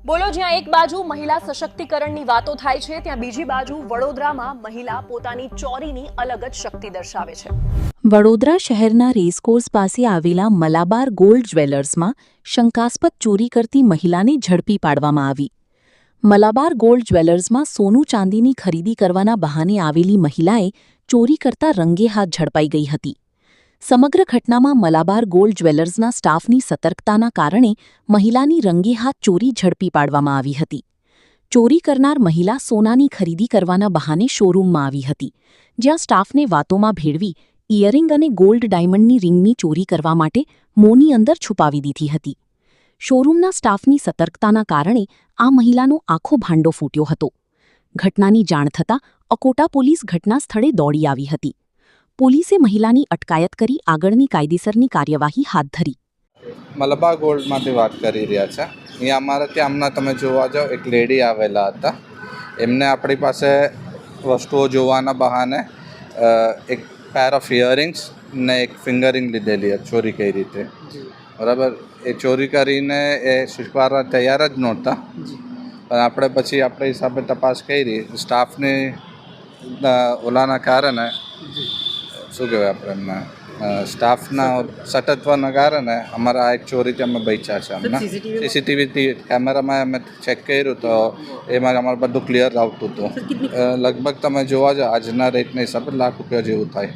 બોલો, જ્યાં એક બાજુ મહિલા સશક્તિકરણની વાતો થાય છે, ત્યાં બીજી બાજુ વડોદરામાં મહિલા પોતાની ચોરીની અલગ જ શક્તિ દર્શાવે છે. વડોદરા શહેરના રેસકોર્સ પાસે આવેલા મલાબાર ગોલ્ડ જ્વેલર્સમાં શંકાસ્પદ ચોરી કરતી મહિલાને ઝડપી પાડવામાં આવી. મલાબાર ગોલ્ડ જ્વેલર્સમાં સોનું ચાંદીની ખરીદી કરવાના બહાને આવેલી મહિલાએ ચોરી કરતા રંગે હાથ ઝડપાઈ ગઈ હતી. સમગ્ર ઘટનામાં મલાબાર ગોલ્ડ જ્વેલર્સના સ્ટાફની સતર્કતાના કારણે મહિલાની રંગે હાથ ચોરી ઝડપી પાડવામાં આવી હતી. ચોરી કરનાર મહિલા સોનાની ખરીદી કરવાના બહાને શોરૂમમાં આવી હતી, જ્યાં સ્ટાફને વાતોમાં ભેળવી ઇયરિંગ અને ગોલ્ડ ડાયમંડની રિંગની ચોરી કરવા માટે મોંની અંદર છુપાવી દીધી હતી. શોરૂમના સ્ટાફની સતર્કતાના કારણે આ મહિલાનો આખો ભાંડો ફૂટ્યો હતો. ઘટનાની જાણ થતાં અકોટા પોલીસ ઘટના સ્થળે દોડી આવી હતી. પોલીસે મહિલાની અટકાયત કરી આગળની કાયદેસરની કાર્યવાહી હાથ ધરી. મલબાર ગોલ્ડમાંથી વાત કરી રહ્યા છે. અહીંયા અમારે ત્યાં હમણાં તમે જોવા જાઓ, એક લેડી આવેલા હતા. એમને આપણી પાસે વસ્તુઓ જોવાના બહાને એક પેર ઓફ ઇયરિંગ્સ ને એક ફિંગરિંગ લીધેલી હતી ચોરી કઈ રીતે. બરાબર, એ ચોરી કરીને એ સ્વીકારવા તૈયાર જ નહોતા. પણ આપણે પછી આપણે હિસાબે તપાસ કરી, સ્ટાફની ઓલાના કારણે શું કહેવાય આપણે એમને સ્ટાફના સતત્વના કારણે અમારા આ એક ચોરીથી અમે બચ્યા છે. અમને સીસીટીવી કેમેરામાં અમે ચેક કર્યું તો એમાં અમારે બધું ક્લિયર આવતું હતું. લગભગ તમે જોવા જાઓ આજના રેટના હિસાબે ₹1,00,000 જેવું થાય.